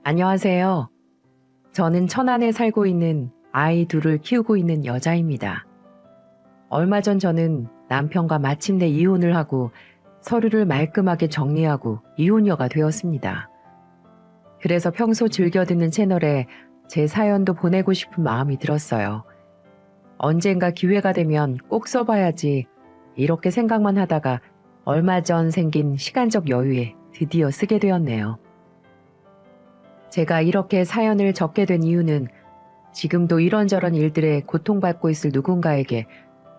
안녕하세요. 저는 천안에 살고 있는 아이 둘을 키우고 있는 여자입니다. 얼마 전 저는 남편과 마침내 이혼을 하고 서류를 말끔하게 정리하고 이혼녀가 되었습니다. 그래서 평소 즐겨 듣는 채널에 제 사연도 보내고 싶은 마음이 들었어요. 언젠가 기회가 되면 꼭 써봐야지 이렇게 생각만 하다가 얼마 전 생긴 시간적 여유에 드디어 쓰게 되었네요. 제가 이렇게 사연을 적게 된 이유는 지금도 이런저런 일들에 고통받고 있을 누군가에게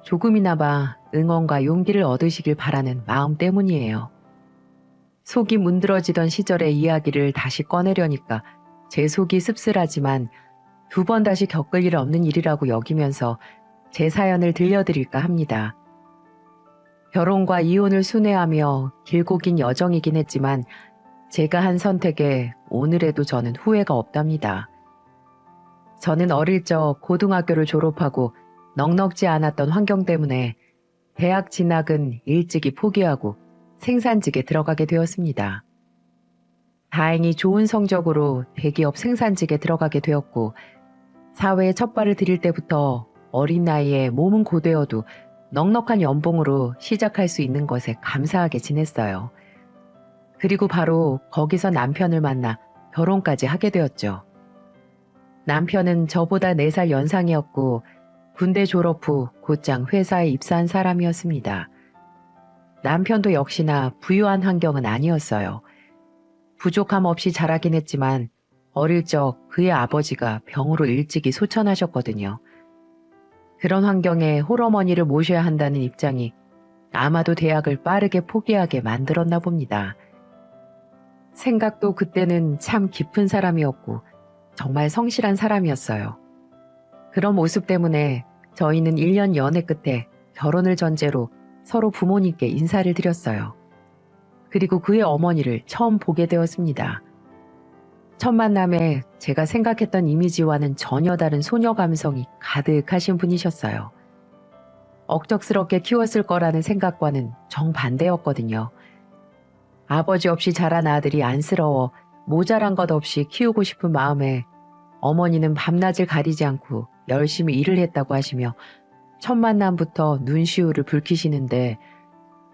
조금이나마 응원과 용기를 얻으시길 바라는 마음 때문이에요. 속이 문드러지던 시절의 이야기를 다시 꺼내려니까 제 속이 씁쓸하지만 두 번 다시 겪을 일 없는 일이라고 여기면서 제 사연을 들려드릴까 합니다. 결혼과 이혼을 순회하며 길고 긴 여정이긴 했지만 제가 한 선택에 오늘에도 저는 후회가 없답니다. 저는 어릴 적 고등학교를 졸업하고 넉넉지 않았던 환경 때문에 대학 진학은 일찍이 포기하고 생산직에 들어가게 되었습니다. 다행히 좋은 성적으로 대기업 생산직에 들어가게 되었고 사회에 첫 발을 들일 때부터 어린 나이에 몸은 고되어도 넉넉한 연봉으로 시작할 수 있는 것에 감사하게 지냈어요. 그리고 바로 거기서 남편을 만나 결혼까지 하게 되었죠. 남편은 저보다 4살 연상이었고 군대 졸업 후 곧장 회사에 입사한 사람이었습니다. 남편도 역시나 부유한 환경은 아니었어요. 부족함 없이 자라긴 했지만 어릴 적 그의 아버지가 병으로 일찍이 소천하셨거든요. 그런 환경에 홀어머니를 모셔야 한다는 입장이 아마도 대학을 빠르게 포기하게 만들었나 봅니다. 생각도 그때는 참 깊은 사람이었고 정말 성실한 사람이었어요. 그런 모습 때문에 저희는 1년 연애 끝에 결혼을 전제로 서로 부모님께 인사를 드렸어요. 그리고 그의 어머니를 처음 보게 되었습니다. 첫 만남에 제가 생각했던 이미지와는 전혀 다른 소녀 감성이 가득하신 분이셨어요. 억척스럽게 키웠을 거라는 생각과는 정반대였거든요. 아버지 없이 자란 아들이 안쓰러워 모자란 것 없이 키우고 싶은 마음에 어머니는 밤낮을 가리지 않고 열심히 일을 했다고 하시며 첫 만남부터 눈시울을 붉히시는데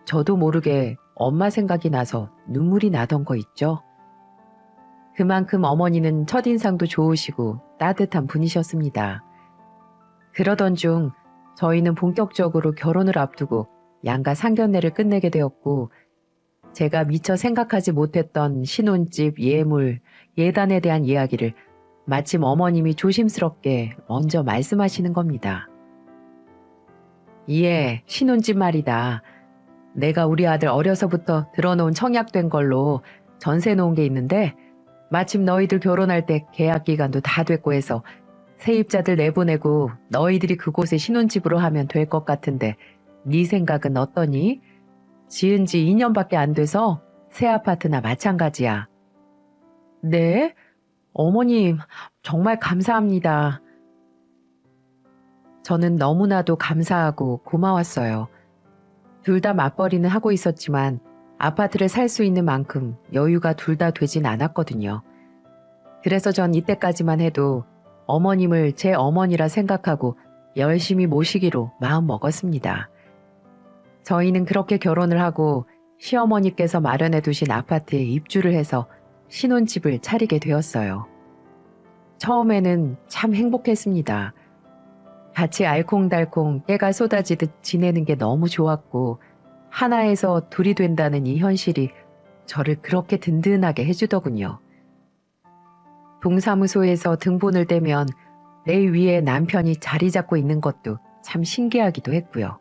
저도 모르게 엄마 생각이 나서 눈물이 나던 거 있죠. 그만큼 어머니는 첫인상도 좋으시고 따뜻한 분이셨습니다. 그러던 중 저희는 본격적으로 결혼을 앞두고 양가 상견례를 끝내게 되었고 제가 미처 생각하지 못했던 신혼집, 예물, 예단에 대한 이야기를 마침 어머님이 조심스럽게 먼저 말씀하시는 겁니다. 예, 신혼집 말이다. 내가 우리 아들 어려서부터 들어놓은 청약된 걸로 전세 놓은 게 있는데 마침 너희들 결혼할 때 계약 기간도 다 됐고 해서 세입자들 내보내고 너희들이 그곳에 신혼집으로 하면 될 것 같은데 네 생각은 어떠니? 지은 지 2년밖에 안 돼서 새 아파트나 마찬가지야. 네? 어머님, 정말 감사합니다. 저는 너무나도 감사하고 고마웠어요. 둘 다 맞벌이는 하고 있었지만 아파트를 살 수 있는 만큼 여유가 둘 다 되진 않았거든요. 그래서 전 이때까지만 해도 어머님을 제 어머니라 생각하고 열심히 모시기로 마음 먹었습니다. 저희는 그렇게 결혼을 하고 시어머니께서 마련해 두신 아파트에 입주를 해서 신혼집을 차리게 되었어요. 처음에는 참 행복했습니다. 같이 알콩달콩 때가 쏟아지듯 지내는 게 너무 좋았고 하나에서 둘이 된다는 이 현실이 저를 그렇게 든든하게 해주더군요. 동사무소에서 등본을 떼면 내 위에 남편이 자리 잡고 있는 것도 참 신기하기도 했고요.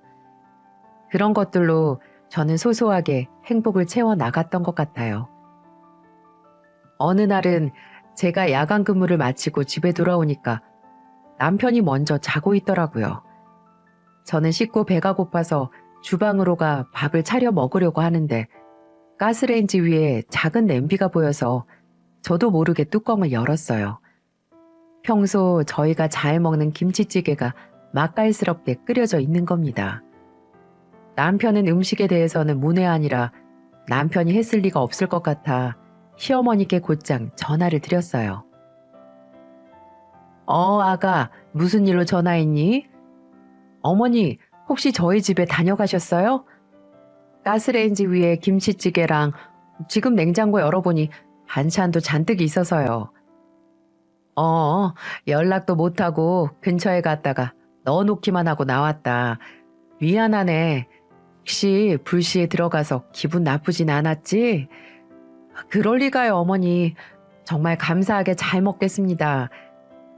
그런 것들로 저는 소소하게 행복을 채워 나갔던 것 같아요. 어느 날은 제가 야간 근무를 마치고 집에 돌아오니까 남편이 먼저 자고 있더라고요. 저는 씻고 배가 고파서 주방으로 가 밥을 차려 먹으려고 하는데 가스레인지 위에 작은 냄비가 보여서 저도 모르게 뚜껑을 열었어요. 평소 저희가 잘 먹는 김치찌개가 맛깔스럽게 끓여져 있는 겁니다. 남편은 음식에 대해서는 문외한이라 남편이 했을 리가 없을 것 같아 시어머니께 곧장 전화를 드렸어요. 아가, 무슨 일로 전화했니? 어머니, 혹시 저희 집에 다녀가셨어요? 가스레인지 위에 김치찌개랑 지금 냉장고 열어보니 반찬도 잔뜩 있어서요. 연락도 못하고 근처에 갔다가 넣어놓기만 하고 나왔다. 미안하네. 혹시 불시에 들어가서 기분 나쁘진 않았지? 그럴 리가요, 어머니. 정말 감사하게 잘 먹겠습니다.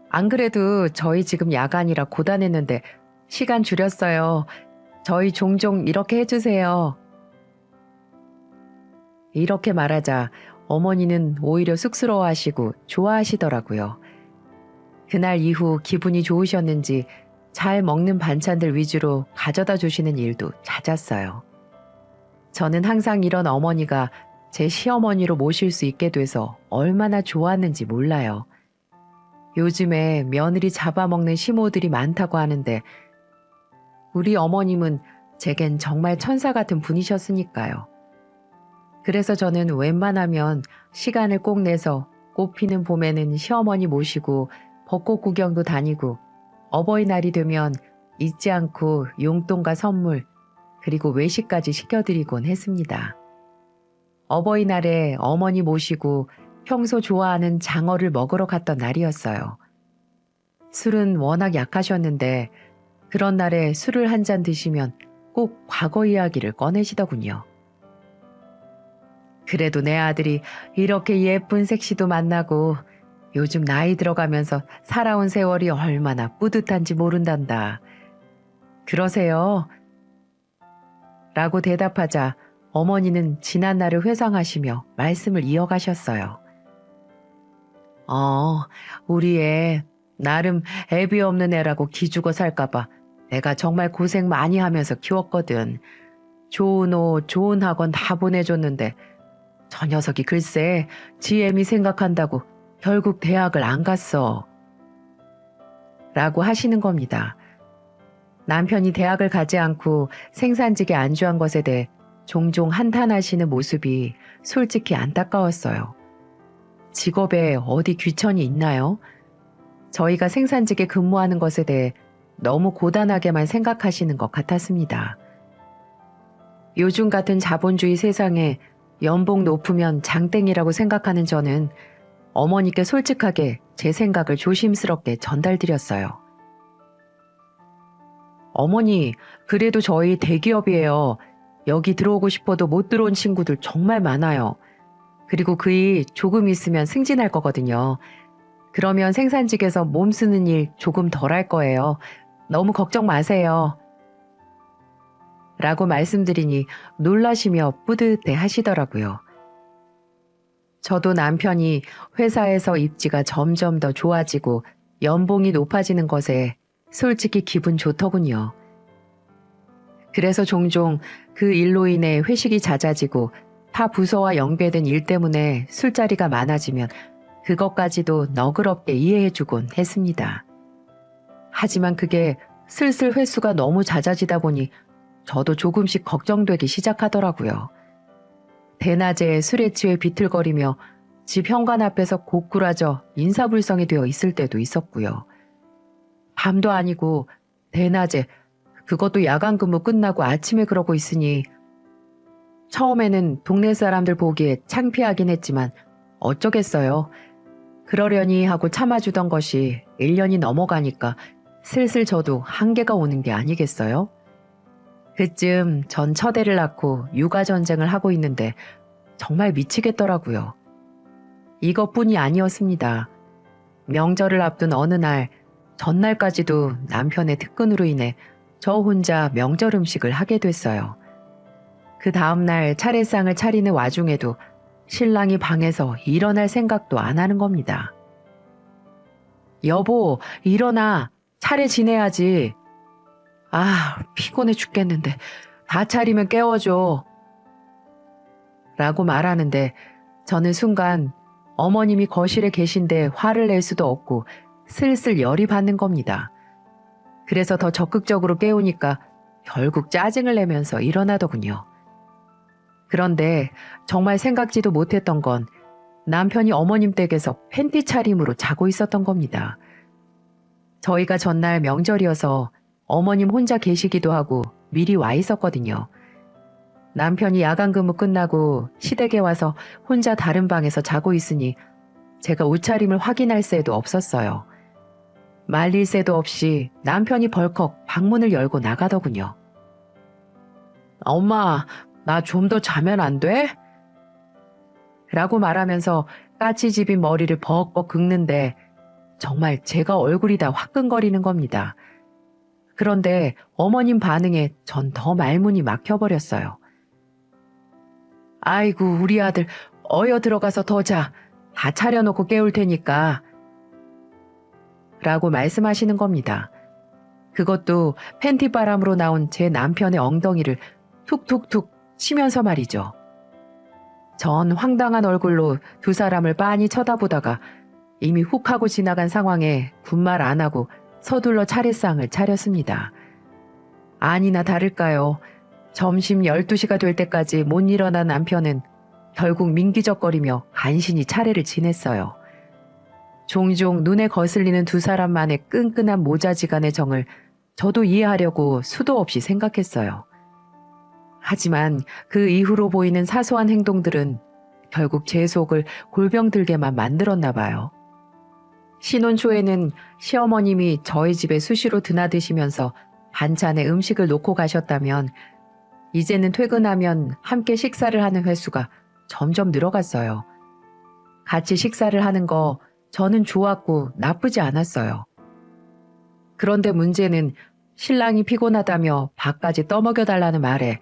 안 그래도 저희 지금 야간이라 고단했는데 시간 줄였어요. 저희 종종 이렇게 해주세요. 이렇게 말하자 어머니는 오히려 쑥스러워하시고 좋아하시더라고요. 그날 이후 기분이 좋으셨는지 잘 먹는 반찬들 위주로 가져다 주시는 일도 잦았어요. 저는 항상 이런 어머니가 제 시어머니로 모실 수 있게 돼서 얼마나 좋았는지 몰라요. 요즘에 며느리 잡아먹는 시모들이 많다고 하는데 우리 어머님은 제겐 정말 천사 같은 분이셨으니까요. 그래서 저는 웬만하면 시간을 꼭 내서 꽃 피는 봄에는 시어머니 모시고 벚꽃 구경도 다니고 어버이날이 되면 잊지 않고 용돈과 선물 그리고 외식까지 시켜드리곤 했습니다. 어버이날에 어머니 모시고 평소 좋아하는 장어를 먹으러 갔던 날이었어요. 술은 워낙 약하셨는데 그런 날에 술을 한 잔 드시면 꼭 과거 이야기를 꺼내시더군요. 그래도 내 아들이 이렇게 예쁜 색시도 만나고 요즘 나이 들어가면서 살아온 세월이 얼마나 뿌듯한지 모른단다. 그러세요? 라고 대답하자 어머니는 지난 날을 회상하시며 말씀을 이어가셨어요. 우리 애 나름 애비 없는 애라고 기죽어 살까봐 내가 정말 고생 많이 하면서 키웠거든. 좋은 옷, 좋은 학원 다 보내줬는데 저 녀석이 글쎄 지 애미 생각한다고 결국 대학을 안 갔어. 라고 하시는 겁니다. 남편이 대학을 가지 않고 생산직에 안주한 것에 대해 종종 한탄하시는 모습이 솔직히 안타까웠어요. 직업에 어디 귀천이 있나요? 저희가 생산직에 근무하는 것에 대해 너무 고단하게만 생각하시는 것 같았습니다. 요즘 같은 자본주의 세상에 연봉 높으면 장땡이라고 생각하는 저는 어머니께 솔직하게 제 생각을 조심스럽게 전달드렸어요. 어머니, 그래도 저희 대기업이에요. 여기 들어오고 싶어도 못 들어온 친구들 정말 많아요. 그리고 그 일 조금 있으면 승진할 거거든요. 그러면 생산직에서 몸 쓰는 일 조금 덜 할 거예요. 너무 걱정 마세요. 라고 말씀드리니 놀라시며 뿌듯해 하시더라고요. 저도 남편이 회사에서 입지가 점점 더 좋아지고 연봉이 높아지는 것에 솔직히 기분 좋더군요. 그래서 종종 그 일로 인해 회식이 잦아지고 타 부서와 연계된 일 때문에 술자리가 많아지면 그것까지도 너그럽게 이해해주곤 했습니다. 하지만 그게 슬슬 횟수가 너무 잦아지다 보니 저도 조금씩 걱정되기 시작하더라고요. 대낮에 술에 취해 비틀거리며 집 현관 앞에서 고꾸라져 인사불성이 되어 있을 때도 있었고요. 밤도 아니고 대낮에 그것도 야간 근무 끝나고 아침에 그러고 있으니 처음에는 동네 사람들 보기에 창피하긴 했지만 어쩌겠어요. 그러려니 하고 참아주던 것이 1년이 넘어가니까 슬슬 저도 한계가 오는 게 아니겠어요? 그쯤 전 첫애를 낳고 육아전쟁을 하고 있는데 정말 미치겠더라고요. 이것뿐이 아니었습니다. 명절을 앞둔 어느 날, 전날까지도 남편의 특근으로 인해 저 혼자 명절 음식을 하게 됐어요. 그 다음날 차례상을 차리는 와중에도 신랑이 방에서 일어날 생각도 안 하는 겁니다. 여보, 일어나. 차례 지내야지. 피곤해 죽겠는데 다 차리면 깨워줘. 라고 말하는데 저는 순간 어머님이 거실에 계신데 화를 낼 수도 없고 슬슬 열이 받는 겁니다. 그래서 더 적극적으로 깨우니까 결국 짜증을 내면서 일어나더군요. 그런데 정말 생각지도 못했던 건 남편이 어머님 댁에서 팬티 차림으로 자고 있었던 겁니다. 저희가 전날 명절이어서 어머님 혼자 계시기도 하고 미리 와 있었거든요. 남편이 야간 근무 끝나고 시댁에 와서 혼자 다른 방에서 자고 있으니 제가 옷차림을 확인할 새도 없었어요. 말릴 새도 없이 남편이 벌컥 방문을 열고 나가더군요. 엄마, 나 좀 더 자면 안 돼? 라고 말하면서 까치집인 머리를 벅벅 긁는데 정말 제가 얼굴이 다 화끈거리는 겁니다. 그런데 어머님 반응에 전 더 말문이 막혀버렸어요. 아이고, 우리 아들 어여 들어가서 더 자. 다 차려놓고 깨울 테니까. 라고 말씀하시는 겁니다. 그것도 팬티바람으로 나온 제 남편의 엉덩이를 툭툭툭 치면서 말이죠. 전 황당한 얼굴로 두 사람을 빤히 쳐다보다가 이미 훅 하고 지나간 상황에 군말 안 하고 서둘러 차례상을 차렸습니다. 아니나 다를까요. 점심 12시가 될 때까지 못 일어난 남편은 결국 민기적거리며 간신히 차례를 지냈어요. 종종 눈에 거슬리는 두 사람만의 끈끈한 모자지간의 정을 저도 이해하려고 수도 없이 생각했어요. 하지만 그 이후로 보이는 사소한 행동들은 결국 제 속을 골병 들게만 만들었나 봐요. 신혼 초에는 시어머님이 저희 집에 수시로 드나드시면서 반찬에 음식을 놓고 가셨다면 이제는 퇴근하면 함께 식사를 하는 횟수가 점점 늘어갔어요. 같이 식사를 하는 거 저는 좋았고 나쁘지 않았어요. 그런데 문제는 신랑이 피곤하다며 밥까지 떠먹여달라는 말에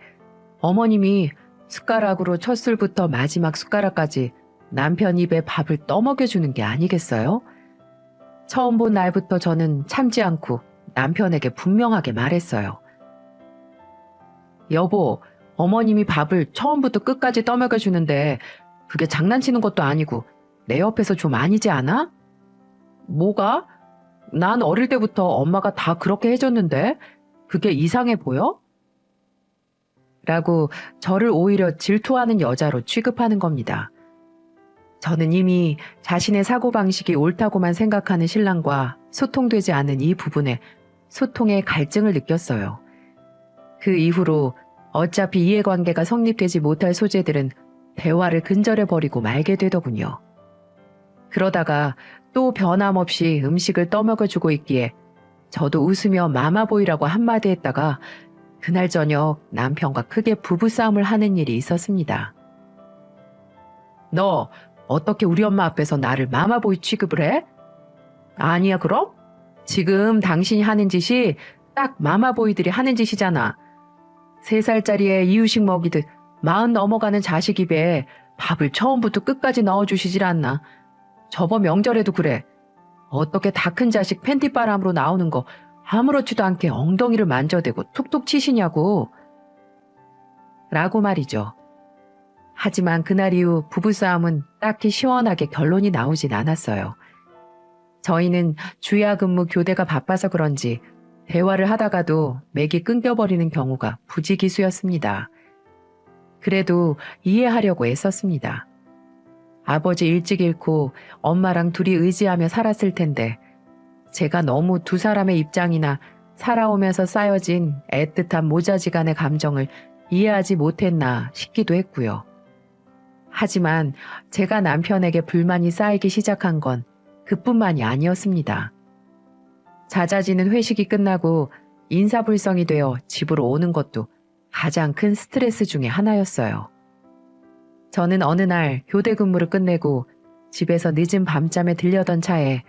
어머님이 숟가락으로 첫 술부터 마지막 숟가락까지 남편 입에 밥을 떠먹여주는 게 아니겠어요? 처음 본 날부터 저는 참지 않고 남편에게 분명하게 말했어요. 여보, 어머님이 밥을 처음부터 끝까지 떠먹여주는데 그게 장난치는 것도 아니고 내 옆에서 좀 아니지 않아? 뭐가? 난 어릴 때부터 엄마가 다 그렇게 해줬는데 그게 이상해 보여? 라고 저를 오히려 질투하는 여자로 취급하는 겁니다. 저는 이미 자신의 사고방식이 옳다고만 생각하는 신랑과 소통되지 않은 이 부분에 소통의 갈증을 느꼈어요. 그 이후로 어차피 이해관계가 성립되지 못할 소재들은 대화를 근절해버리고 말게 되더군요. 그러다가 또 변함없이 음식을 떠먹여주고 있기에 저도 웃으며 마마보이라고 한마디 했다가 그날 저녁 남편과 크게 부부싸움을 하는 일이 있었습니다. 너 어떻게 우리 엄마 앞에서 나를 마마보이 취급을 해? 아니야 그럼? 지금 당신이 하는 짓이 딱 마마보이들이 하는 짓이잖아. 3살짜리 애 이유식 먹이듯 40 넘어가는 자식 입에 밥을 처음부터 끝까지 넣어주시질 않나. 저번 명절에도 그래. 어떻게 다 큰 자식 팬티바람으로 나오는 거 아무렇지도 않게 엉덩이를 만져대고 툭툭 치시냐고. 라고 말이죠. 하지만 그날 이후 부부싸움은 딱히 시원하게 결론이 나오진 않았어요. 저희는 주야 근무 교대가 바빠서 그런지 대화를 하다가도 맥이 끊겨버리는 경우가 부지기수였습니다. 그래도 이해하려고 애썼습니다. 아버지 일찍 잃고 엄마랑 둘이 의지하며 살았을 텐데 제가 너무 두 사람의 입장이나 살아오면서 쌓여진 애틋한 모자지간의 감정을 이해하지 못했나 싶기도 했고요. 하지만 제가 남편에게 불만이 쌓이기 시작한 건 그뿐만이 아니었습니다. 잦아지는 회식이 끝나고 인사불성이 되어 집으로 오는 것도 가장 큰 스트레스 중에 하나였어요. 저는 어느 날 교대 근무를 끝내고 집에서 늦은 밤잠에 들려던 차에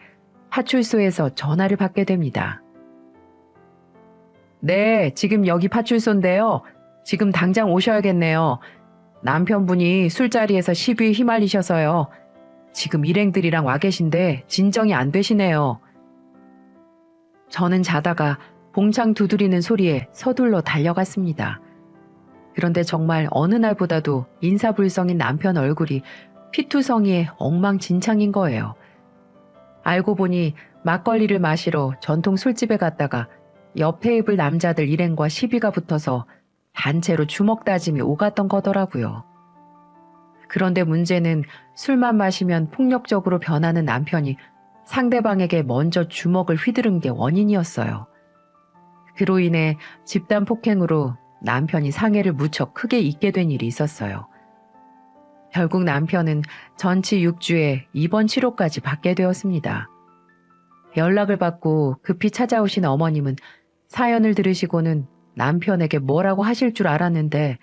파출소에서 전화를 받게 됩니다. 네, 지금 여기 파출소인데요. 지금 당장 오셔야겠네요. 남편분이 술자리에서 시비에 휘말리셔서요. 지금 일행들이랑 와 계신데 진정이 안 되시네요. 저는 자다가 봉창 두드리는 소리에 서둘러 달려갔습니다. 그런데 정말 어느 날보다도 인사불성인 남편 얼굴이 피투성이에 엉망진창인 거예요. 알고 보니 막걸리를 마시러 전통 술집에 갔다가 옆 테이블 남자들 일행과 시비가 붙어서 단체로 주먹 다짐이 오갔던 거더라고요. 그런데 문제는 술만 마시면 폭력적으로 변하는 남편이 상대방에게 먼저 주먹을 휘두른 게 원인이었어요. 그로 인해 집단 폭행으로 남편이 상해를 무척 크게 입게 된 일이 있었어요. 결국 남편은 전치 6주에 입원 치료까지 받게 되었습니다. 연락을 받고 급히 찾아오신 어머님은 사연을 들으시고는 남편에게 뭐라고 하실 줄 알았는데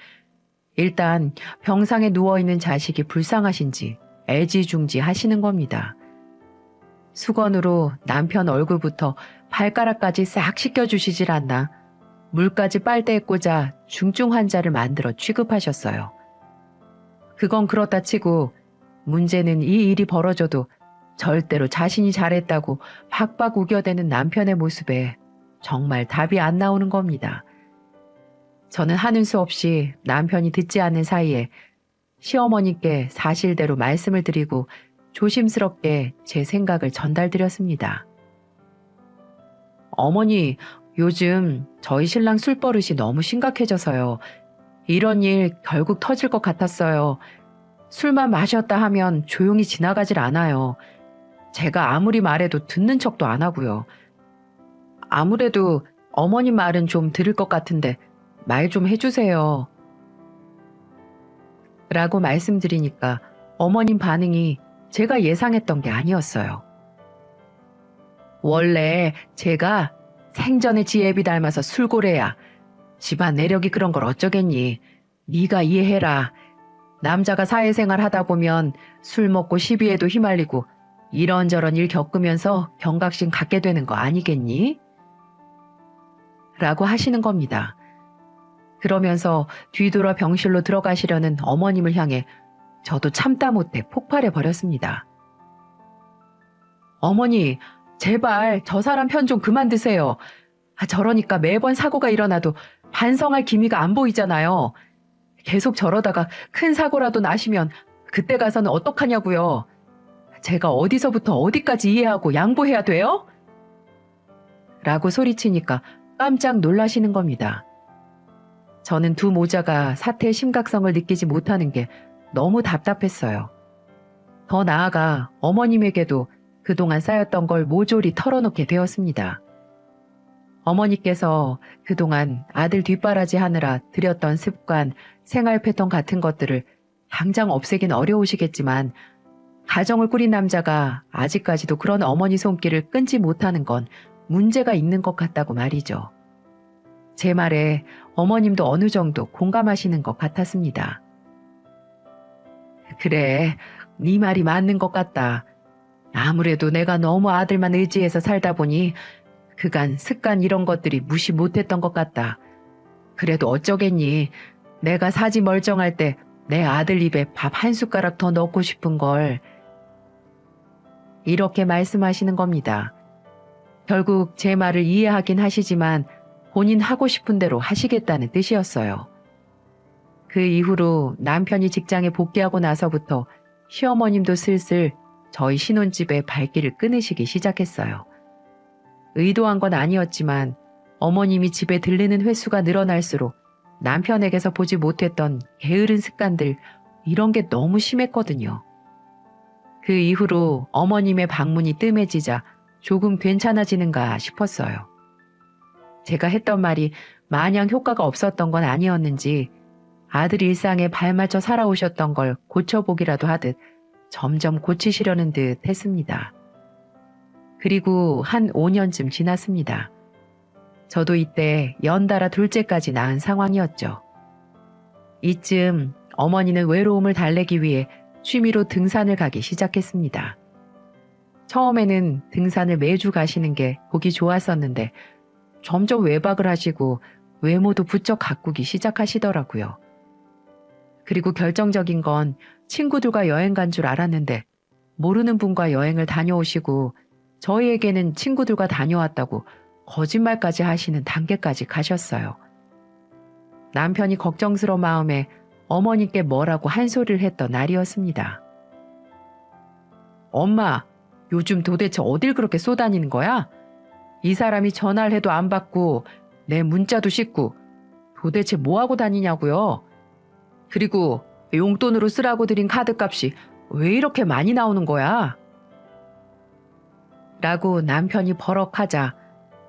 일단 병상에 누워있는 자식이 불쌍하신지 애지중지 하시는 겁니다. 수건으로 남편 얼굴부터 발가락까지 싹 씻겨주시질 않나 물까지 빨대에 꽂아 중증 환자를 만들어 취급하셨어요. 그건 그렇다 치고 문제는 이 일이 벌어져도 절대로 자신이 잘했다고 박박 우겨대는 남편의 모습에 정말 답이 안 나오는 겁니다. 저는 하는 수 없이 남편이 듣지 않는 사이에 시어머니께 사실대로 말씀을 드리고 조심스럽게 제 생각을 전달드렸습니다. 어머니, 요즘 저희 신랑 술버릇이 너무 심각해져서요. 이런 일 결국 터질 것 같았어요. 술만 마셨다 하면 조용히 지나가질 않아요. 제가 아무리 말해도 듣는 척도 안 하고요. 아무래도 어머님 말은 좀 들을 것 같은데 말 좀 해주세요. 라고 말씀드리니까 어머님 반응이 제가 예상했던 게 아니었어요. 원래 제가 생전에 지 애비 닮아서 술고래야. 집안 내력이 그런 걸 어쩌겠니. 네가 이해해라. 남자가 사회생활 하다 보면 술 먹고 시비에도 휘말리고 이런저런 일 겪으면서 경각심 갖게 되는 거 아니겠니? 라고 하시는 겁니다. 그러면서 뒤돌아 병실로 들어가시려는 어머님을 향해 저도 참다 못해 폭발해 버렸습니다. 어머니, 제발 저 사람 편 좀 그만 드세요. 저러니까 매번 사고가 일어나도 반성할 기미가 안 보이잖아요. 계속 저러다가 큰 사고라도 나시면 그때 가서는 어떡하냐고요. 제가 어디서부터 어디까지 이해하고 양보해야 돼요? 라고 소리치니까 깜짝 놀라시는 겁니다. 저는 두 모자가 사태의 심각성을 느끼지 못하는 게 너무 답답했어요. 더 나아가 어머님에게도 그동안 쌓였던 걸 모조리 털어놓게 되었습니다. 어머니께서 그동안 아들 뒷바라지 하느라 들였던 습관, 생활 패턴 같은 것들을 당장 없애긴 어려우시겠지만 가정을 꾸린 남자가 아직까지도 그런 어머니 손길을 끊지 못하는 건 문제가 있는 것 같다고 말이죠. 제 말에 어머님도 어느 정도 공감하시는 것 같았습니다. 그래, 네 말이 맞는 것 같다. 아무래도 내가 너무 아들만 의지해서 살다 보니 그간 습관 이런 것들이 무시 못했던 것 같다. 그래도 어쩌겠니. 내가 사지 멀쩡할 때 내 아들 입에 밥 한 숟가락 더 넣고 싶은 걸. 이렇게 말씀하시는 겁니다. 결국 제 말을 이해하긴 하시지만 본인 하고 싶은 대로 하시겠다는 뜻이었어요. 그 이후로 남편이 직장에 복귀하고 나서부터 시어머님도 슬슬 저희 신혼집에 발길을 끊으시기 시작했어요. 의도한 건 아니었지만 어머님이 집에 들르는 횟수가 늘어날수록 남편에게서 보지 못했던 게으른 습관들, 이런 게 너무 심했거든요. 그 이후로 어머님의 방문이 뜸해지자 조금 괜찮아지는가 싶었어요. 제가 했던 말이 마냥 효과가 없었던 건 아니었는지 아들 일상에 발맞춰 살아오셨던 걸 고쳐보기라도 하듯 점점 고치시려는 듯 했습니다. 그리고 한 5년쯤 지났습니다. 저도 이때 연달아 둘째까지 낳은 상황이었죠. 이쯤 어머니는 외로움을 달래기 위해 취미로 등산을 가기 시작했습니다. 처음에는 등산을 매주 가시는 게 보기 좋았었는데 점점 외박을 하시고 외모도 부쩍 가꾸기 시작하시더라고요. 그리고 결정적인 건 친구들과 여행 간 줄 알았는데 모르는 분과 여행을 다녀오시고 저희에게는 친구들과 다녀왔다고 거짓말까지 하시는 단계까지 가셨어요. 남편이 걱정스러운 마음에 어머니께 뭐라고 한 소리를 했던 날이었습니다. 엄마, 요즘 도대체 어딜 그렇게 쏘다니는 거야? 이 사람이 전화를 해도 안 받고 내 문자도 씻고 도대체 뭐하고 다니냐고요? 그리고 용돈으로 쓰라고 드린 카드값이 왜 이렇게 많이 나오는 거야? 라고 남편이 버럭하자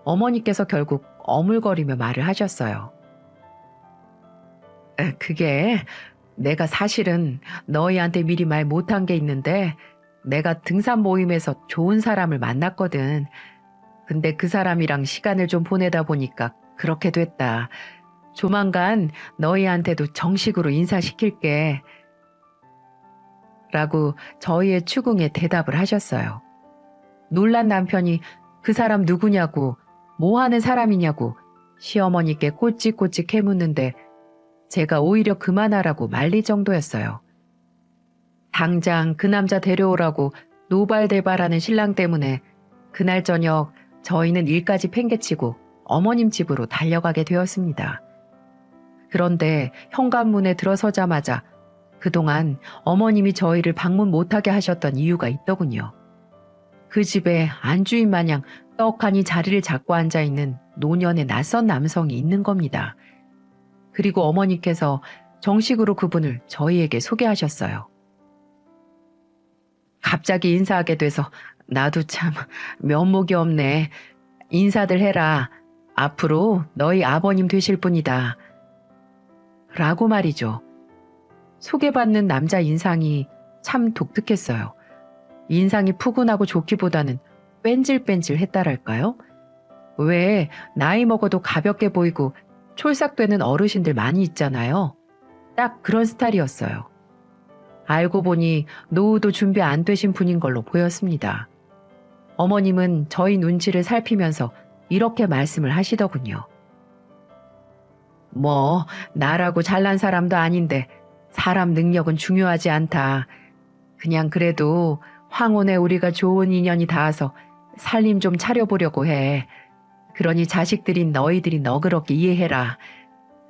어머니께서 결국 어물거리며 말을 하셨어요. 그게 내가 사실은 너희한테 미리 말 못한 게 있는데 내가 등산 모임에서 좋은 사람을 만났거든. 근데 그 사람이랑 시간을 좀 보내다 보니까 그렇게 됐다. 조만간 너희한테도 정식으로 인사시킬게. 라고 저희의 추궁에 대답을 하셨어요. 놀란 남편이 그 사람 누구냐고, 뭐 하는 사람이냐고 시어머니께 꼬치꼬치 캐묻는데 제가 오히려 그만하라고 말릴 정도였어요. 당장 그 남자 데려오라고 노발대발하는 신랑 때문에 그날 저녁 저희는 일까지 팽개치고 어머님 집으로 달려가게 되었습니다. 그런데 현관문에 들어서자마자 그동안 어머님이 저희를 방문 못하게 하셨던 이유가 있더군요. 그 집에 안주인 마냥 떡하니 자리를 잡고 앉아있는 노년의 낯선 남성이 있는 겁니다. 그리고 어머니께서 정식으로 그분을 저희에게 소개하셨어요. 갑자기 인사하게 돼서 나도 참 면목이 없네. 인사들 해라. 앞으로 너희 아버님 되실 분이다. 라고 말이죠. 소개받는 남자 인상이 참 독특했어요. 인상이 푸근하고 좋기보다는 뺀질뺀질했다랄까요? 왜 나이 먹어도 가볍게 보이고 촐싹되는 어르신들 많이 있잖아요. 딱 그런 스타일이었어요. 알고 보니 노후도 준비 안 되신 분인 걸로 보였습니다. 어머님은 저희 눈치를 살피면서 이렇게 말씀을 하시더군요. 뭐 나라고 잘난 사람도 아닌데 사람 능력은 중요하지 않다. 그냥 그래도 황혼에 우리가 좋은 인연이 닿아서 살림 좀 차려보려고 해. 그러니 자식들인 너희들이 너그럽게 이해해라.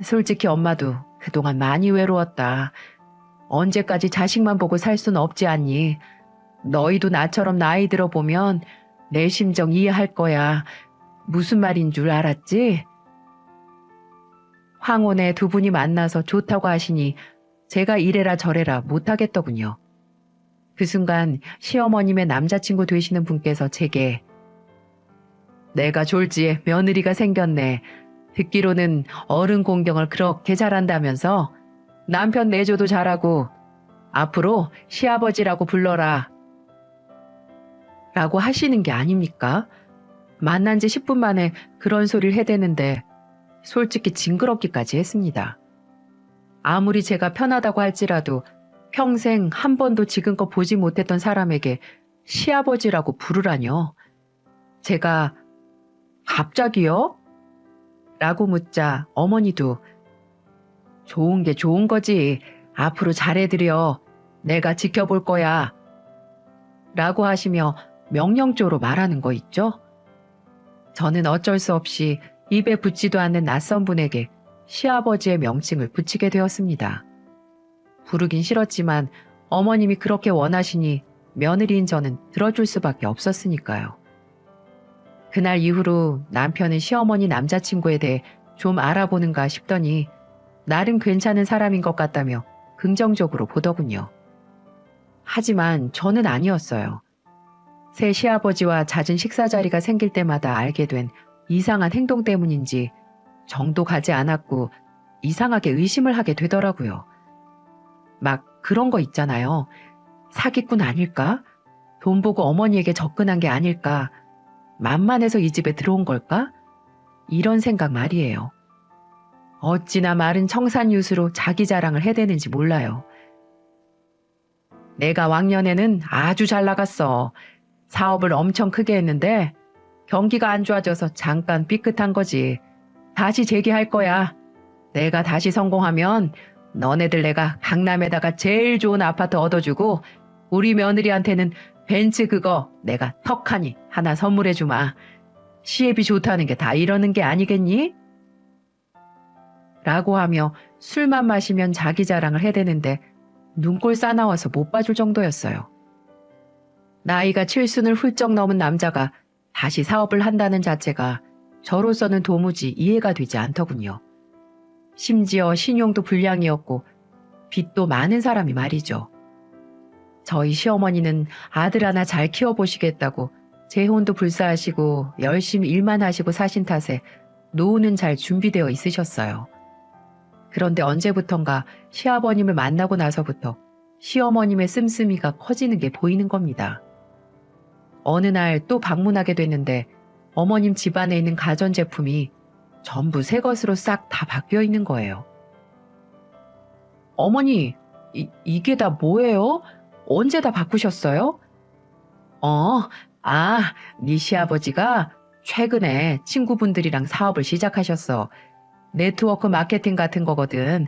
솔직히 엄마도 그동안 많이 외로웠다. 언제까지 자식만 보고 살 순 없지 않니? 너희도 나처럼 나이 들어보면 내 심정 이해할 거야. 무슨 말인 줄 알았지? 황혼에 두 분이 만나서 좋다고 하시니 제가 이래라 저래라 못하겠더군요. 그 순간 시어머님의 남자친구 되시는 분께서 제게 내가 졸지에 며느리가 생겼네. 듣기로는 어른 공경을 그렇게 잘한다면서 남편 내조도 잘하고 앞으로 시아버지라고 불러라. 라고 하시는 게 아닙니까? 만난 지 10분 만에 그런 소리를 해대는데 솔직히 징그럽기까지 했습니다. 아무리 제가 편하다고 할지라도 평생 한 번도 지금껏 보지 못했던 사람에게 시아버지라고 부르라뇨. 제가 갑자기요? 라고 묻자 어머니도 좋은 게 좋은 거지. 앞으로 잘해드려. 내가 지켜볼 거야. 라고 하시며 명령조로 말하는 거 있죠? 저는 어쩔 수 없이 입에 붙지도 않는 낯선 분에게 시아버지의 명칭을 붙이게 되었습니다. 부르긴 싫었지만 어머님이 그렇게 원하시니 며느리인 저는 들어줄 수밖에 없었으니까요. 그날 이후로 남편은 시어머니 남자친구에 대해 좀 알아보는가 싶더니 나름 괜찮은 사람인 것 같다며 긍정적으로 보더군요. 하지만 저는 아니었어요. 새 시아버지와 잦은 식사 자리가 생길 때마다 알게 된 이상한 행동 때문인지 정도 가지 않았고 이상하게 의심을 하게 되더라고요. 막 그런 거 있잖아요. 사기꾼 아닐까? 돈 보고 어머니에게 접근한 게 아닐까? 만만해서 이 집에 들어온 걸까? 이런 생각 말이에요. 어찌나 마른 청산유수로 자기 자랑을 해대는지 몰라요. 내가 왕년에는 아주 잘 나갔어. 사업을 엄청 크게 했는데 경기가 안 좋아져서 잠깐 삐끗한 거지. 다시 재기할 거야. 내가 다시 성공하면 너네들 내가 강남에다가 제일 좋은 아파트 얻어주고 우리 며느리한테는 벤츠 그거 내가 턱하니 하나 선물해주마. 시애비 좋다는 게 다 이러는 게 아니겠니? 라고 하며 술만 마시면 자기 자랑을 해대는데 눈꼴 싸나워서 못 봐줄 정도였어요. 나이가 7순을 훌쩍 넘은 남자가 다시 사업을 한다는 자체가 저로서는 도무지 이해가 되지 않더군요. 심지어 신용도 불량이었고 빚도 많은 사람이 말이죠. 저희 시어머니는 아들 하나 잘 키워보시겠다고 재혼도 불사하시고 열심히 일만 하시고 사신 탓에 노후는 잘 준비되어 있으셨어요. 그런데 언제부턴가 시아버님을 만나고 나서부터 시어머님의 씀씀이가 커지는 게 보이는 겁니다. 어느 날 또 방문하게 됐는데 어머님 집안에 있는 가전제품이 전부 새 것으로 싹 다 바뀌어 있는 거예요. 어머니, 이게 다 뭐예요? 언제 다 바꾸셨어요? 네 시아버지가 최근에 친구분들이랑 사업을 시작하셨어. 네트워크 마케팅 같은 거거든.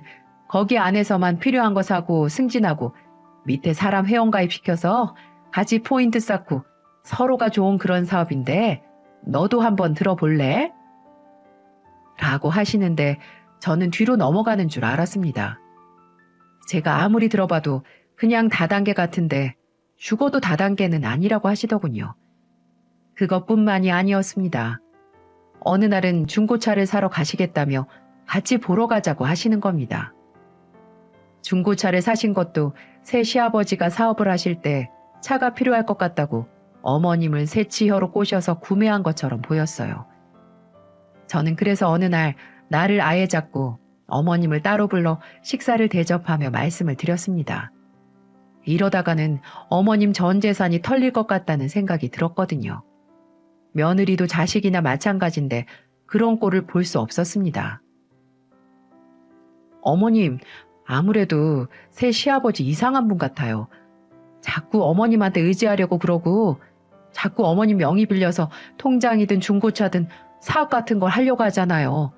거기 안에서만 필요한 거 사고 승진하고 밑에 사람 회원가입시켜서 같이 포인트 쌓고 서로가 좋은 그런 사업인데 너도 한번 들어볼래? 라고 하시는데 저는 뒤로 넘어가는 줄 알았습니다. 제가 아무리 들어봐도 그냥 다단계 같은데 죽어도 다단계는 아니라고 하시더군요. 그것뿐만이 아니었습니다. 어느 날은 중고차를 사러 가시겠다며 같이 보러 가자고 하시는 겁니다. 중고차를 사신 것도 새 시아버지가 사업을 하실 때 차가 필요할 것 같다고 어머님을 새치혀로 꼬셔서 구매한 것처럼 보였어요. 저는 그래서 어느 날 나를 아예 잡고 어머님을 따로 불러 식사를 대접하며 말씀을 드렸습니다. 이러다가는 어머님 전 재산이 털릴 것 같다는 생각이 들었거든요. 며느리도 자식이나 마찬가지인데 그런 꼴을 볼 수 없었습니다. 어머님, 아무래도 새 시아버지 이상한 분 같아요. 자꾸 어머님한테 의지하려고 그러고 자꾸 어머님 명의 빌려서 통장이든 중고차든 사업 같은 걸 하려고 하잖아요.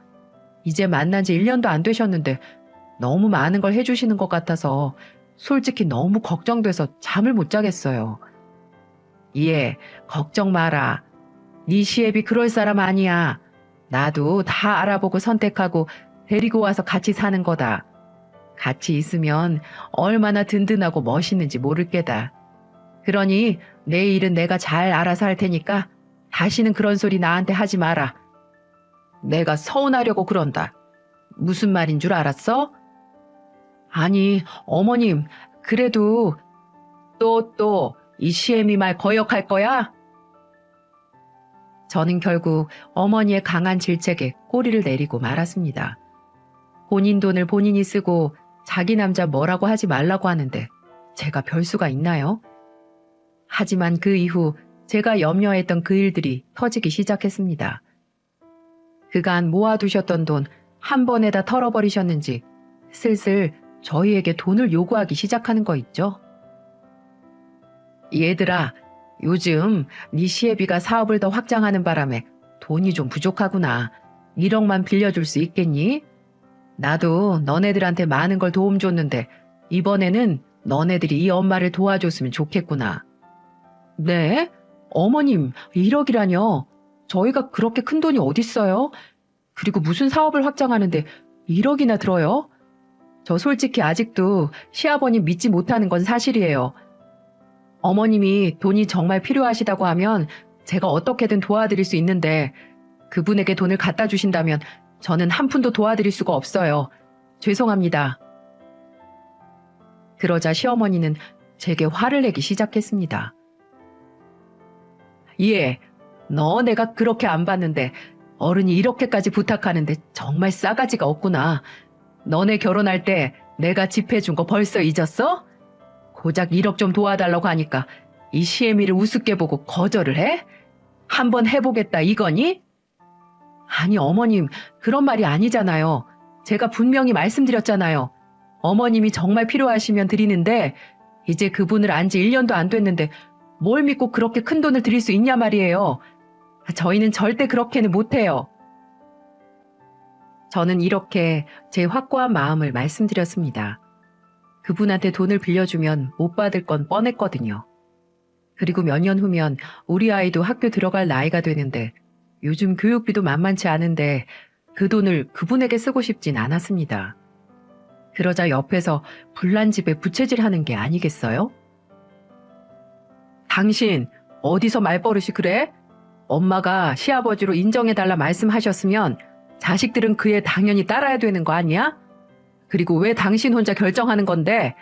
이제 만난 지 1년도 안 되셨는데 너무 많은 걸 해주시는 것 같아서 솔직히 너무 걱정돼서 잠을 못 자겠어요. 예, 걱정 마라. 네 시애비 그럴 사람 아니야. 나도 다 알아보고 선택하고 데리고 와서 같이 사는 거다. 같이 있으면 얼마나 든든하고 멋있는지 모를 게다. 그러니 내 일은 내가 잘 알아서 할 테니까 다시는 그런 소리 나한테 하지 마라. 내가 서운하려고 그런다. 무슨 말인 줄 알았어? 아니, 어머님, 그래도 또 이 시애미 말 거역할 거야? 저는 결국 어머니의 강한 질책에 꼬리를 내리고 말았습니다. 본인 돈을 본인이 쓰고 자기 남자 뭐라고 하지 말라고 하는데 제가 별 수가 있나요? 하지만 그 이후 제가 염려했던 그 일들이 터지기 시작했습니다. 그간 모아두셨던 돈 한 번에 다 털어버리셨는지 슬슬 저희에게 돈을 요구하기 시작하는 거 있죠? 얘들아, 요즘 네 시애비가 사업을 더 확장하는 바람에 돈이 좀 부족하구나. 1억만 빌려줄 수 있겠니? 나도 너네들한테 많은 걸 도움 줬는데 이번에는 너네들이 이 엄마를 도와줬으면 좋겠구나. 네? 어머님, 1억이라뇨? 저희가 그렇게 큰 돈이 어딨어요? 그리고 무슨 사업을 확장하는데 1억이나 들어요? 저 솔직히 아직도 시아버님 믿지 못하는 건 사실이에요. 어머님이 돈이 정말 필요하시다고 하면 제가 어떻게든 도와드릴 수 있는데 그분에게 돈을 갖다 주신다면 저는 한 푼도 도와드릴 수가 없어요. 죄송합니다. 그러자 시어머니는 제게 화를 내기 시작했습니다. 예, 너 내가 그렇게 안 봤는데 어른이 이렇게까지 부탁하는데 정말 싸가지가 없구나. 너네 결혼할 때 내가 집 해준 거 벌써 잊었어? 고작 1억 좀 도와달라고 하니까 이 시애미를 우습게 보고 거절을 해? 한번 해보겠다 이거니? 아니 어머님, 그런 말이 아니잖아요. 제가 분명히 말씀드렸잖아요. 어머님이 정말 필요하시면 드리는데 이제 그분을 안 지 1년도 안 됐는데 뭘 믿고 그렇게 큰 돈을 드릴 수 있냐 말이에요. 저희는 절대 그렇게는 못해요. 저는 이렇게 제 확고한 마음을 말씀드렸습니다. 그분한테 돈을 빌려주면 못 받을 건 뻔했거든요. 그리고 몇 년 후면 우리 아이도 학교 들어갈 나이가 되는데 요즘 교육비도 만만치 않은데 그 돈을 그분에게 쓰고 싶진 않았습니다. 그러자 옆에서 불난 집에 부채질하는 게 아니겠어요? 당신 어디서 말버릇이 그래? 엄마가 시아버지로 인정해달라 말씀하셨으면 자식들은 그에 당연히 따라야 되는 거 아니야? 그리고 왜 당신 혼자 결정하는 건데?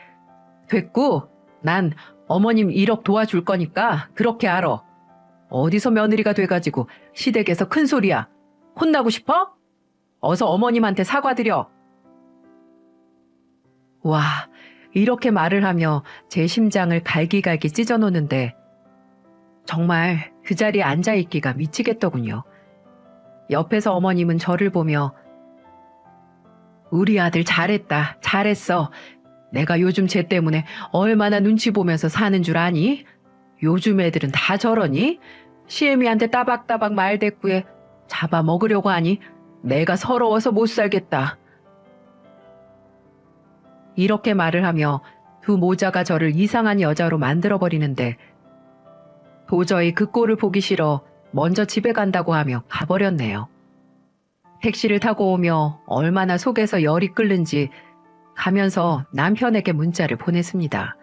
됐고, 난 어머님 1억 도와줄 거니까 그렇게 알아. 어디서 며느리가 돼가지고 시댁에서 큰 소리야. 혼나고 싶어? 어서 어머님한테 사과드려. 와, 이렇게 말을 하며 제 심장을 갈기갈기 찢어놓는데 정말 그 자리에 앉아있기가 미치겠더군요. 옆에서 어머님은 저를 보며 우리 아들 잘했다, 잘했어. 내가 요즘 쟤 때문에 얼마나 눈치 보면서 사는 줄 아니? 요즘 애들은 다 저러니? 시애미한테 따박따박 말대꾸에 잡아먹으려고 하니 내가 서러워서 못 살겠다. 이렇게 말을 하며 두 모자가 저를 이상한 여자로 만들어버리는데 도저히 그 꼴을 보기 싫어 먼저 집에 간다고 하며 가버렸네요. 택시를 타고 오며 얼마나 속에서 열이 끓는지 가면서 남편에게 문자를 보냈습니다.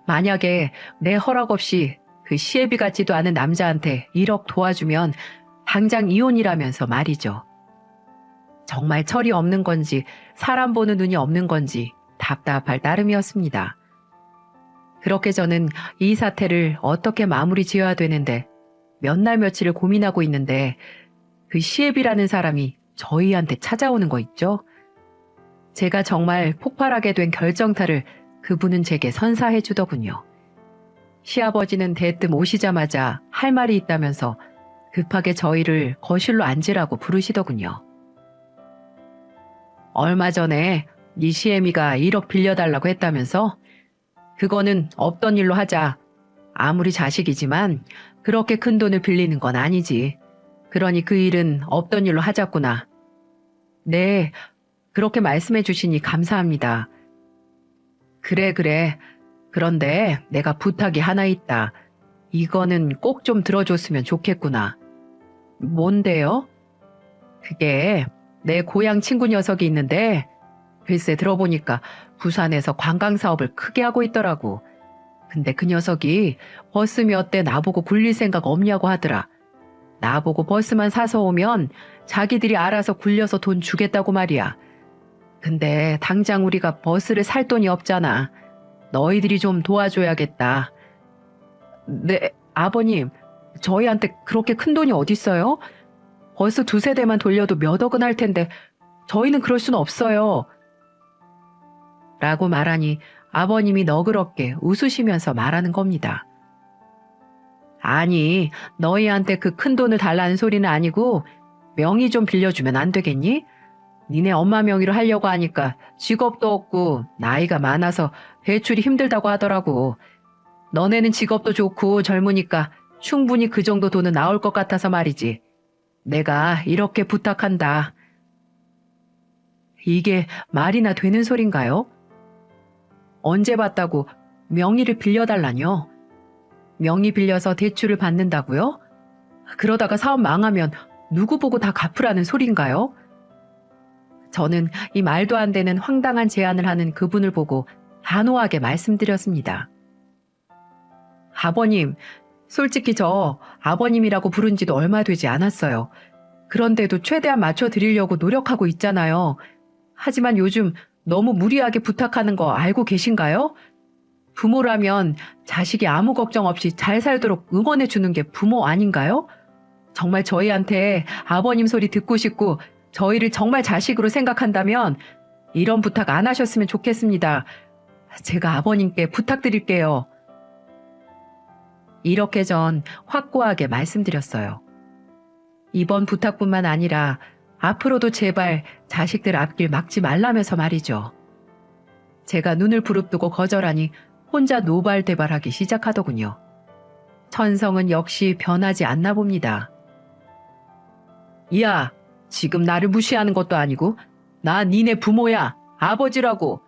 만약에 내 허락 없이 그 시애비 같지도 않은 남자한테 1억 도와주면 당장 이혼이라면서 말이죠. 정말 철이 없는 건지 사람 보는 눈이 없는 건지 답답할 따름이었습니다. 그렇게 저는 이 사태를 어떻게 마무리 지어야 되는데 몇 날 며칠을 고민하고 있는데 그 시애비라는 사람이 저희한테 찾아오는 거 있죠? 제가 정말 폭발하게 된 결정타를 그분은 제게 선사해 주더군요. 시아버지는 대뜸 오시자마자 할 말이 있다면서 급하게 저희를 거실로 앉으라고 부르시더군요. 얼마 전에 네 시애미가 1억 빌려달라고 했다면서? 그거는 없던 일로 하자. 아무리 자식이지만 그렇게 큰 돈을 빌리는 건 아니지. 그러니 그 일은 없던 일로 하자꾸나. 네, 그렇게 말씀해 주시니 감사합니다. 그래. 그런데 내가 부탁이 하나 있다. 이거는 꼭 좀 들어줬으면 좋겠구나. 뭔데요? 그게 내 고향 친구 녀석이 있는데 글쎄 들어보니까 부산에서 관광 사업을 크게 하고 있더라고. 근데 그 녀석이 버스 몇 대 나보고 굴릴 생각 없냐고 하더라. 나보고 버스만 사서 오면 자기들이 알아서 굴려서 돈 주겠다고 말이야. 근데 당장 우리가 버스를 살 돈이 없잖아. 너희들이 좀 도와줘야겠다. 네, 아버님, 저희한테 그렇게 큰 돈이 어딨어요? 버스 2세대만 돌려도 몇 억은 할 텐데 저희는 그럴 수는 없어요. 라고 말하니 아버님이 너그럽게 웃으시면서 말하는 겁니다. 아니, 너희한테 그 큰 돈을 달라는 소리는 아니고 명의 좀 빌려주면 안 되겠니? 니네 엄마 명의로 하려고 하니까 직업도 없고 나이가 많아서 대출이 힘들다고 하더라고. 너네는 직업도 좋고 젊으니까 충분히 그 정도 돈은 나올 것 같아서 말이지. 내가 이렇게 부탁한다. 이게 말이나 되는 소린가요? 언제 봤다고 명의를 빌려달라뇨? 명의 빌려서 대출을 받는다고요? 그러다가 사업 망하면 누구 보고 다 갚으라는 소린가요? 저는 이 말도 안 되는 황당한 제안을 하는 그분을 보고 단호하게 말씀드렸습니다. 아버님, 솔직히 저 아버님이라고 부른 지도 얼마 되지 않았어요. 그런데도 최대한 맞춰드리려고 노력하고 있잖아요. 하지만 요즘 너무 무리하게 부탁하는 거 알고 계신가요? 부모라면 자식이 아무 걱정 없이 잘 살도록 응원해 주는 게 부모 아닌가요? 정말 저희한테 아버님 소리 듣고 싶고 저희를 정말 자식으로 생각한다면 이런 부탁 안 하셨으면 좋겠습니다. 제가 아버님께 부탁드릴게요. 이렇게 전 확고하게 말씀드렸어요. 이번 부탁뿐만 아니라 앞으로도 제발 자식들 앞길 막지 말라면서 말이죠. 제가 눈을 부릅뜨고 거절하니 혼자 노발대발하기 시작하더군요. 천성은 역시 변하지 않나 봅니다. 야, 지금 나를 무시하는 것도 아니고 나 니네 부모야, 아버지라고.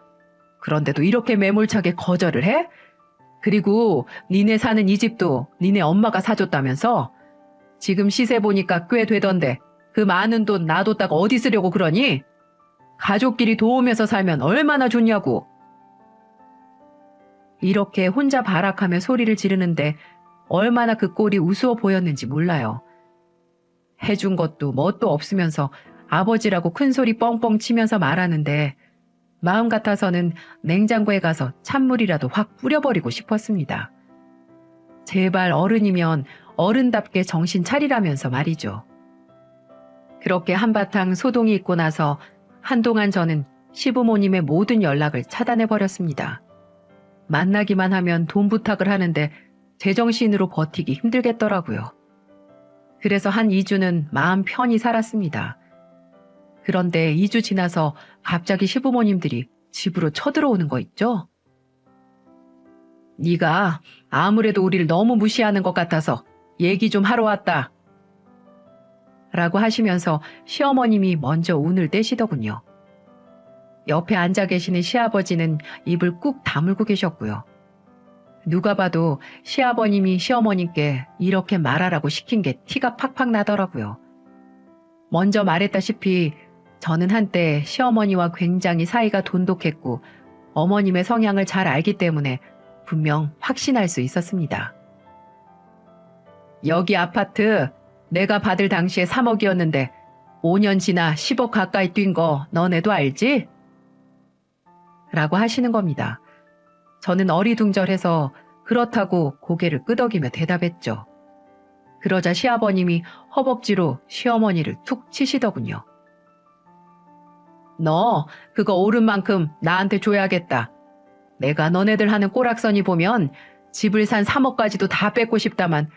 그런데도 이렇게 매몰차게 거절을 해? 그리고 니네 사는 이 집도 니네 엄마가 사줬다면서? 지금 시세 보니까 꽤 되던데 그 많은 돈 놔뒀다가 어디 쓰려고 그러니? 가족끼리 도우면서 살면 얼마나 좋냐고. 이렇게 혼자 발악하며 소리를 지르는데 얼마나 그 꼴이 우스워 보였는지 몰라요. 해준 것도 뭣도 없으면서 아버지라고 큰 소리 뻥뻥 치면서 말하는데 마음 같아서는 냉장고에 가서 찬물이라도 확 뿌려버리고 싶었습니다. 제발 어른이면 어른답게 정신 차리라면서 말이죠. 그렇게 한바탕 소동이 있고 나서 한동안 저는 시부모님의 모든 연락을 차단해버렸습니다. 만나기만 하면 돈 부탁을 하는데 제정신으로 버티기 힘들겠더라고요. 그래서 한 2주는 마음 편히 살았습니다. 그런데 2주 지나서 갑자기 시부모님들이 집으로 쳐들어오는 거 있죠? 네가 아무래도 우리를 너무 무시하는 것 같아서 얘기 좀 하러 왔다. 라고 하시면서 시어머님이 먼저 운을 떼시더군요. 옆에 앉아 계시는 시아버지는 입을 꾹 다물고 계셨고요. 누가 봐도 시아버님이 시어머님께 이렇게 말하라고 시킨 게 티가 팍팍 나더라고요. 먼저 말했다시피 저는 한때 시어머니와 굉장히 사이가 돈독했고 어머님의 성향을 잘 알기 때문에 분명 확신할 수 있었습니다. 여기 아파트 내가 받을 당시에 3억이었는데 5년 지나 10억 가까이 뛴 거 너네도 알지? 라고 하시는 겁니다. 저는 어리둥절해서 그렇다고 고개를 끄덕이며 대답했죠. 그러자 시아버님이 허벅지로 시어머니를 툭 치시더군요. 너 그거 오른 만큼 나한테 줘야겠다. 내가 너네들 하는 꼬락서니 보면 집을 산 3억까지도 다 뺏고 싶다만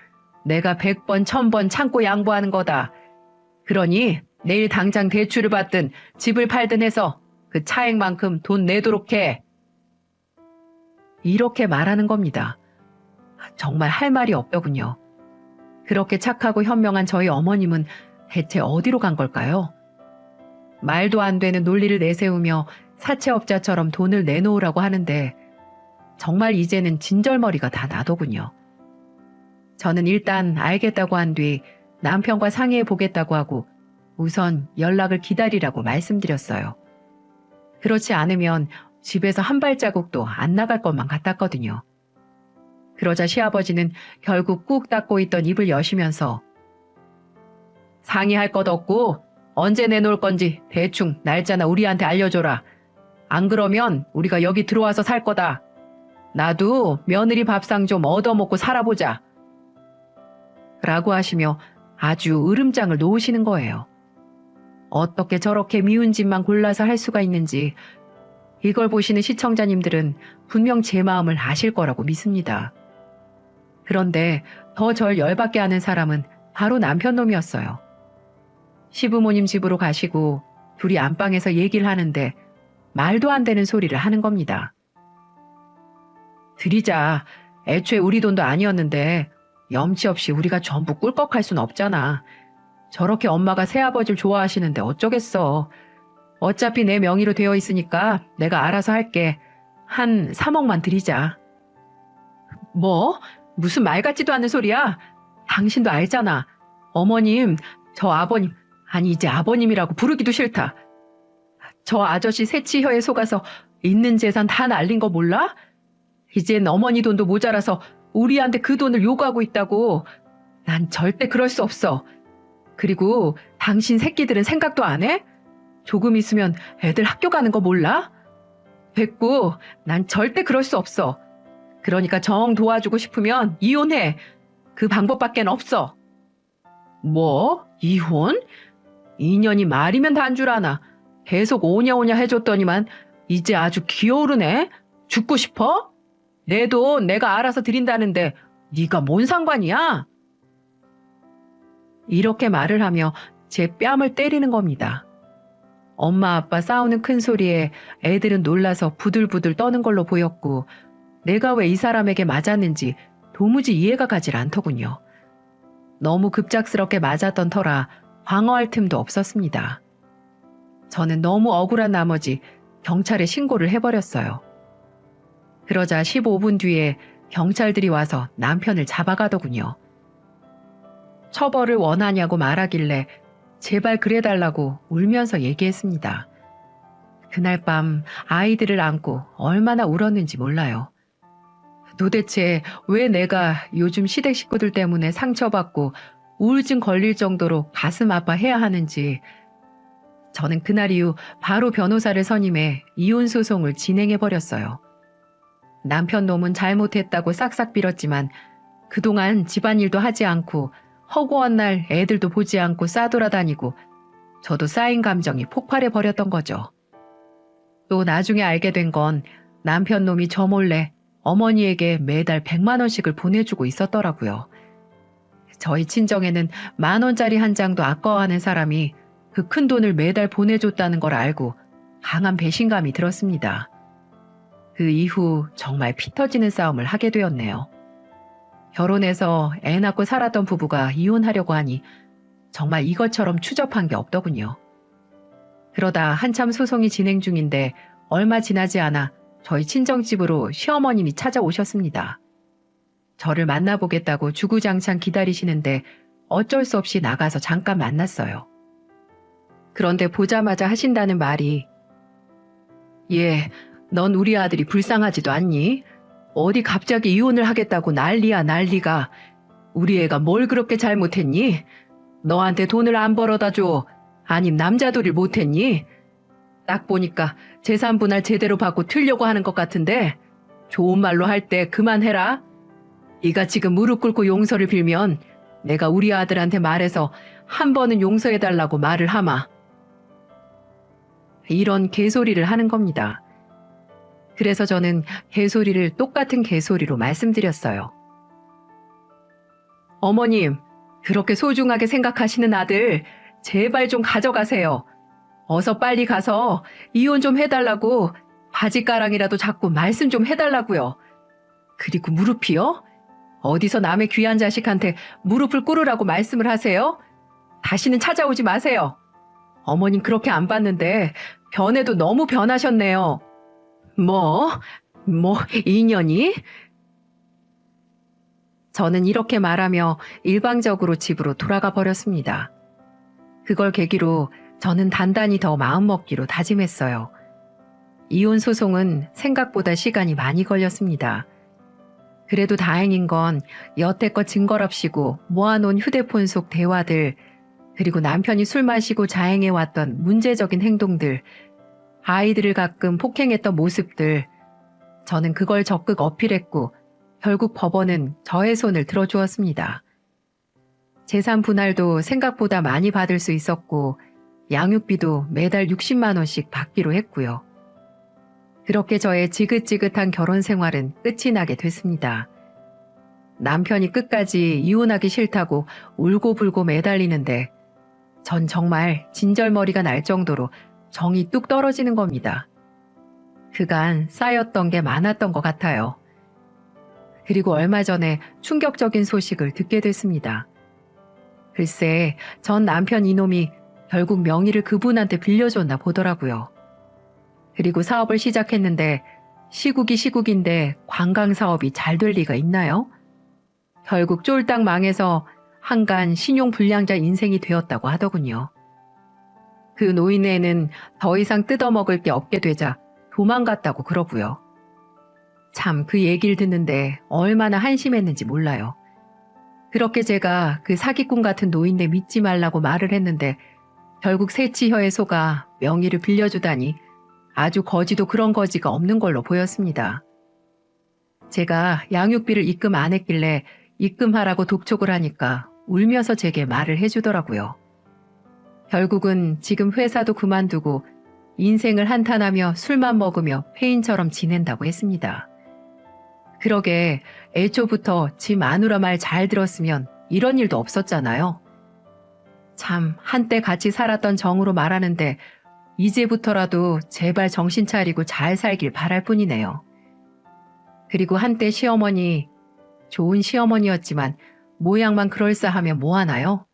내가 100번 1000번 참고 양보하는 거다. 그러니 내일 당장 대출을 받든 집을 팔든 해서 그 차액만큼 돈 내도록 해. 이렇게 말하는 겁니다. 정말 할 말이 없더군요. 그렇게 착하고 현명한 저희 어머님은 대체 어디로 간 걸까요? 말도 안 되는 논리를 내세우며 사채업자처럼 돈을 내놓으라고 하는데 정말 이제는 진절머리가 다 나더군요. 저는 일단 알겠다고 한 뒤 남편과 상의해 보겠다고 하고 우선 연락을 기다리라고 말씀드렸어요. 그렇지 않으면 집에서 한 발자국도 안 나갈 것만 같았거든요. 그러자 시아버지는 결국 꾹 닫고 있던 입을 여시면서 상의할 것 없고 언제 내놓을 건지 대충 날짜나 우리한테 알려줘라. 안 그러면 우리가 여기 들어와서 살 거다. 나도 며느리 밥상 좀 얻어먹고 살아보자. 라고 하시며 아주 으름장을 놓으시는 거예요. 어떻게 저렇게 미운 짓만 골라서 할 수가 있는지 이걸 보시는 시청자님들은 분명 제 마음을 아실 거라고 믿습니다. 그런데 더 절 열받게 하는 사람은 바로 남편 놈이었어요. 시부모님 집으로 가시고 둘이 안방에서 얘기를 하는데 말도 안 되는 소리를 하는 겁니다. 드리자. 애초에 우리 돈도 아니었는데 염치 없이 우리가 전부 꿀꺽할 순 없잖아. 저렇게 엄마가 새아버지를 좋아하시는데 어쩌겠어. 어차피 내 명의로 되어 있으니까 내가 알아서 할게. 한 3억만 드리자. 뭐? 무슨 말 같지도 않은 소리야? 당신도 알잖아. 어머님, 저 아버님, 아니 이제 아버님이라고 부르기도 싫다. 저 아저씨 새치혀에 속아서 있는 재산 다 날린 거 몰라? 이젠 어머니 돈도 모자라서 우리한테 그 돈을 요구하고 있다고. 난 절대 그럴 수 없어. 그리고 당신 새끼들은 생각도 안 해? 조금 있으면 애들 학교 가는 거 몰라? 됐고, 난 절대 그럴 수 없어. 그러니까 정 도와주고 싶으면 이혼해. 그 방법밖엔 없어. 뭐? 이혼? 인연이 말이면 단 줄 아나. 계속 오냐오냐 해줬더니만 이제 아주 기어오르네. 죽고 싶어? 내 돈 내가 알아서 드린다는데 네가 뭔 상관이야? 이렇게 말을 하며 제 뺨을 때리는 겁니다. 엄마 아빠 싸우는 큰 소리에 애들은 놀라서 부들부들 떠는 걸로 보였고 내가 왜 이 사람에게 맞았는지 도무지 이해가 가질 않더군요. 너무 급작스럽게 맞았던 터라 방어할 틈도 없었습니다. 저는 너무 억울한 나머지 경찰에 신고를 해버렸어요. 그러자 15분 뒤에 경찰들이 와서 남편을 잡아가더군요. 처벌을 원하냐고 말하길래 제발 그래달라고 울면서 얘기했습니다. 그날 밤 아이들을 안고 얼마나 울었는지 몰라요. 도대체 왜 내가 요즘 시댁 식구들 때문에 상처받고 우울증 걸릴 정도로 가슴 아파해야 하는지 저는 그날 이후 바로 변호사를 선임해 이혼 소송을 진행해 버렸어요. 남편 놈은 잘못했다고 싹싹 빌었지만 그동안 집안일도 하지 않고 허구한 날 애들도 보지 않고 싸돌아다니고 저도 쌓인 감정이 폭발해 버렸던 거죠. 또 나중에 알게 된 건 남편 놈이 저 몰래 어머니에게 매달 100만 원씩을 보내주고 있었더라고요. 저희 친정에는 10,000원짜리 한 장도 아까워하는 사람이 그 큰 돈을 매달 보내줬다는 걸 알고 강한 배신감이 들었습니다. 그 이후 정말 피 터지는 싸움을 하게 되었네요. 결혼해서 애 낳고 살았던 부부가 이혼하려고 하니 정말 이것처럼 추접한 게 없더군요. 그러다 한참 소송이 진행 중인데 얼마 지나지 않아 저희 친정집으로 시어머님이 찾아오셨습니다. 저를 만나보겠다고 주구장창 기다리시는데 어쩔 수 없이 나가서 잠깐 만났어요. 그런데 보자마자 하신다는 말이 "얘, 넌 우리 아들이 불쌍하지도 않니? 어디 갑자기 이혼을 하겠다고 난리야 난리가. 우리 애가 뭘 그렇게 잘못했니? 너한테 돈을 안 벌어다 줘. 아님 남자돌이를 못했니? 딱 보니까 재산 분할 제대로 받고 틀려고 하는 것 같은데 좋은 말로 할 때 그만해라. 네가 지금 무릎 꿇고 용서를 빌면 내가 우리 아들한테 말해서 한 번은 용서해달라고 말을 하마." 이런 개소리를 하는 겁니다. 그래서 저는 개소리를 똑같은 개소리로 말씀드렸어요. "어머님, 그렇게 소중하게 생각하시는 아들 제발 좀 가져가세요. 어서 빨리 가서 이혼 좀 해달라고 바지가랑이라도 잡고 말씀 좀 해달라고요. 그리고 무릎이요? 어디서 남의 귀한 자식한테 무릎을 꿇으라고 말씀을 하세요? 다시는 찾아오지 마세요. 어머님 그렇게 안 봤는데 변해도 너무 변하셨네요. 뭐 2년이?" 저는 이렇게 말하며 일방적으로 집으로 돌아가 버렸습니다. 그걸 계기로 저는 단단히 더 마음먹기로 다짐했어요. 이혼 소송은 생각보다 시간이 많이 걸렸습니다. 그래도 다행인 건 여태껏 증거랍시고 모아놓은 휴대폰 속 대화들, 그리고 남편이 술 마시고 자행해왔던 문제적인 행동들, 아이들을 가끔 폭행했던 모습들, 저는 그걸 적극 어필했고 결국 법원은 저의 손을 들어주었습니다. 재산 분할도 생각보다 많이 받을 수 있었고 양육비도 매달 60만 원씩 받기로 했고요. 그렇게 저의 지긋지긋한 결혼 생활은 끝이 나게 됐습니다. 남편이 끝까지 이혼하기 싫다고 울고불고 매달리는데 전 정말 진절머리가 날 정도로 정이 뚝 떨어지는 겁니다. 그간 쌓였던 게 많았던 것 같아요. 그리고 얼마 전에 충격적인 소식을 듣게 됐습니다. 글쎄, 전 남편 이놈이 결국 명의를 그분한테 빌려줬나 보더라고요. 그리고 사업을 시작했는데 시국이 시국인데 관광 사업이 잘 될 리가 있나요? 결국 쫄딱 망해서 한간 신용불량자 인생이 되었다고 하더군요. 그 노인네는 더 이상 뜯어먹을 게 없게 되자 도망갔다고 그러고요. 참 그 얘기를 듣는데 얼마나 한심했는지 몰라요. 그렇게 제가 그 사기꾼 같은 노인네 믿지 말라고 말을 했는데 결국 새치혀에 속아 명의를 빌려주다니 아주 거지도 그런 거지가 없는 걸로 보였습니다. 제가 양육비를 입금 안 했길래 입금하라고 독촉을 하니까 울면서 제게 말을 해주더라고요. 결국은 지금 회사도 그만두고 인생을 한탄하며 술만 먹으며 폐인처럼 지낸다고 했습니다. 그러게 애초부터 지 마누라 말 잘 들었으면 이런 일도 없었잖아요. 참 한때 같이 살았던 정으로 말하는데 이제부터라도 제발 정신 차리고 잘 살길 바랄 뿐이네요. 그리고 한때 시어머니, 좋은 시어머니였지만 모양만 그럴싸하며 뭐하나요?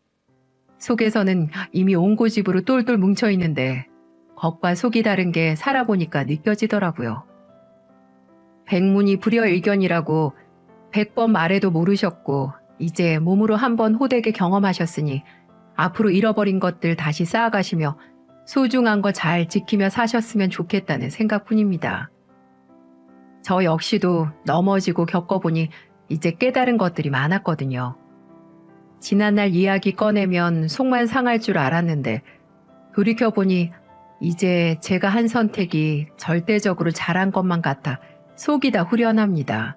속에서는 이미 옹고집으로 똘똘 뭉쳐있는데 겉과 속이 다른 게 살아보니까 느껴지더라고요. 백문이 불여일견이라고 100번 말해도 모르셨고 이제 몸으로 한번 호되게 경험하셨으니 앞으로 잃어버린 것들 다시 쌓아가시며 소중한 거 잘 지키며 사셨으면 좋겠다는 생각뿐입니다. 저 역시도 넘어지고 겪어보니 이제 깨달은 것들이 많았거든요. 지난날 이야기 꺼내면 속만 상할 줄 알았는데 돌이켜보니 이제 제가 한 선택이 절대적으로 잘한 것만 같아 속이 다 후련합니다.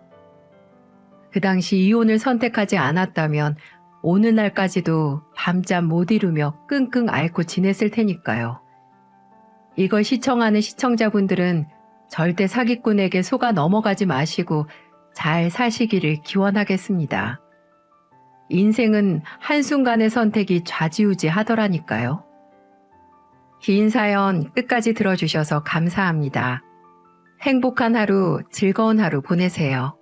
그 당시 이혼을 선택하지 않았다면 오늘날까지도 밤잠 못 이루며 끙끙 앓고 지냈을 테니까요. 이걸 시청하는 시청자분들은 절대 사기꾼에게 속아 넘어가지 마시고 잘 사시기를 기원하겠습니다. 인생은 한순간의 선택이 좌지우지하더라니까요. 긴 사연 끝까지 들어주셔서 감사합니다. 행복한 하루, 즐거운 하루 보내세요.